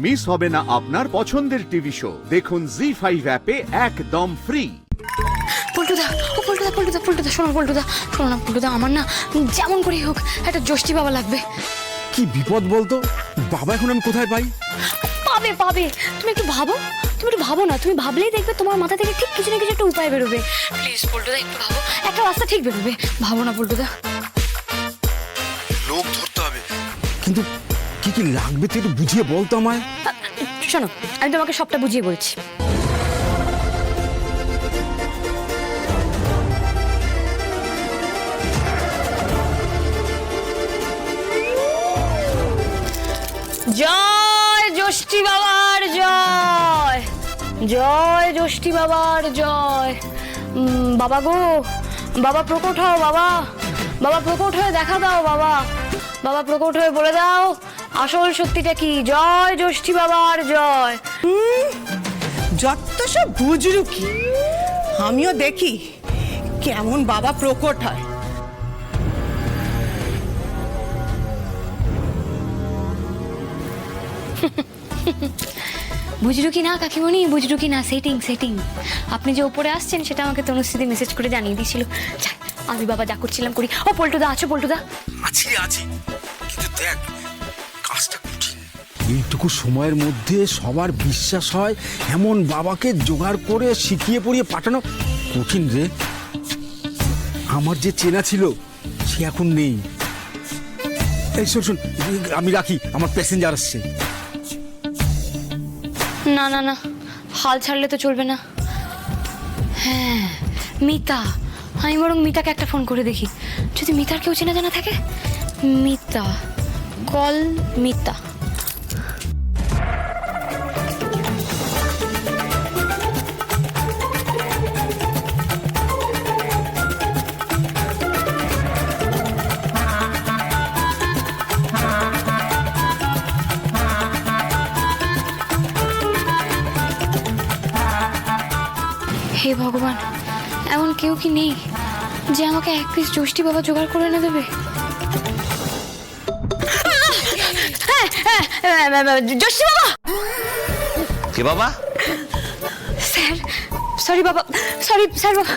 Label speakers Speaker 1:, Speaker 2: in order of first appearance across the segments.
Speaker 1: Miss হবে না আপনার পছন্দের টিভি শো। দেখুন জি5 অ্যাপে একদম ফ্রি।
Speaker 2: পল্টুদা, ও পল্টুদা, পল্টুদা, পল্টুদা, শোনো পল্টুদা, শোনো না পল্টুদা, আমার না যেমন করেই হোক একটা জ্যোষ্ঠী বাবা লাগবে।
Speaker 3: কি বিপদ বলতো, বাবা এখন আমি কোথায় পাই?
Speaker 2: পাবে পাবে, তুমি একটু ভাবো, তুমি একটু ভাবো না, তুমি ভাবলেই দেখবে তোমার মাথা থেকে ঠিক কিছু না কিছু একটা উপায় বেরোবে। প্লিজ পল্টুদা একটু ভাবো, একটা রাস্তা ঠিক বেরোবে, ভাবো না পল্টুদা।
Speaker 3: লোক ধরতে হবে, কিন্তু কি কি লাগবে তুই একটু বুঝিয়ে বলতো আমায়।
Speaker 2: শোনো, আমি তোমাকে সবটা বুঝিয়ে বলছি। জয় জ্যোষ্ঠী বাবার জয়, জয় জ্যোষ্ঠী বাবার জয়। বাবা গো, বাবা প্রকট হও, বাবা, বাবা প্রকট হয়ে দেখা দাও, বাবা, বাবা প্রকট হয়ে বলে দাও আসল সত্যিটা কি। জয় জ্যোষ্ঠী বাবার জয়।
Speaker 4: যত সব বুঝলু কি, আমিও দেখি কেমন বাবা প্রকট হয়।
Speaker 2: বুঝলু কি না কাকিমণি, বুঝলু কি না, সেটিং সেটিং। আপনি যে ওপরে আসছেন সেটা আমাকে তনুশ্রীদি মেসেজ করে জানিয়ে দিয়েছিল। আমি বাবা যা করছিলাম করি। ও পল্টুদা আছো? পল্টুদা
Speaker 3: আছি আছি, কিন্তু দেখ কাজটা কঠিন। এইটুকু সময়ের মধ্যে সবার বিশ্বাস হয় এমন বাবাকে জোগাড় করে শিখিয়ে পড়িয়ে পাঠানো কঠিন রে। আমার যে চেনা ছিল সে এখন নেই। এই শোন শোন, আমি রাখি, আমার প্যাসেঞ্জার আসছে।
Speaker 2: না না না, হাল ছাড়লে তো চলবে না। হ্যাঁ মিতা, আমি বরং মিতাকে একটা ফোন করে দেখি, যদি মিতার কেউ চেনা জানা থাকে। মিতা, কল মিতা। হে ভগবান, এমন কেউ কি নেই যে আমাকে এক পিস জ্যোষ্ঠী বাবা জোগাড় করে এনে দেবে? জ্যোষ্ঠী বাবা!
Speaker 5: কে বাবা?
Speaker 2: স্যার, সরি বাবা, সরি স্যার বাবা,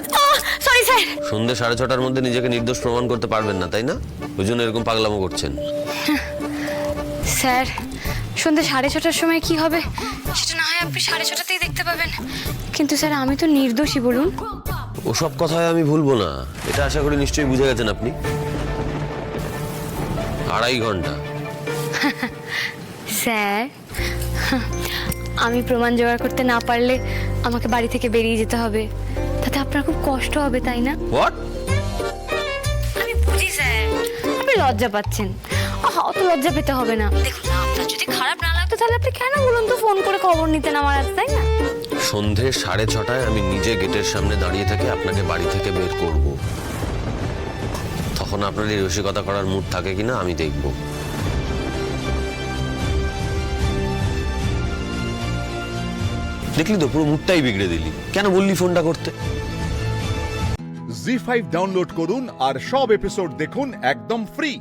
Speaker 2: সরি স্যার।
Speaker 5: সন্ধ্যে 6:30টার মধ্যে নিজেকে নির্দোষ প্রমাণ করতে পারবেন না তাই না? ওই জন্য এরকম পাগলামো করছেন।
Speaker 2: স্যার, সন্ধ্যে 6:30টার সময় কি হবে সেটা না হয় আপনি 6:30টাতেই দেখতে পাবেন, কিন্তু স্যার আমি তো নির্দোষী, বলুন।
Speaker 5: ওসব কথায় আমি ভুলবো না, এটা আশা করি নিশ্চয়ই বুঝে গেছেন আপনি। 2.5 ঘন্টা।
Speaker 2: স্যার, আমি প্রমাণ জোগাড় করতে না পারলে আমাকে বাড়ি থেকে বেরিয়ে যেতে হবে, তাতে আপনার খুব কষ্ট হবে তাই না?
Speaker 5: হোয়াট?
Speaker 2: আমি বুঝি স্যার, আপনি লজ্জা পাচ্ছেন। অত লজ্জা পেতে হবে না। দেখুন না, আপনার যদি খারাপ না লাগতো তাহলে আপনি কেন বলুন তো ফোন করে খবর নিতেন আমার কাছে, তাই না?
Speaker 5: সন্ধ্যে 6:30টায় আমি নিজে গেটের সামনে দাঁড়িয়ে থেকে আপনাকে বাড়ি থেকে বের করব। তখন আপনার এই রসিকতা করার মুড থাকে কিনা আমি দেখব। দেখলি তো, পুরো মুডটাই বিগড়ে দিলি। কেন বললি ফোনটা করতে?
Speaker 1: জি5 ডাউনলোড করুন আর সব এপিসোড দেখুন একদম ফ্রি।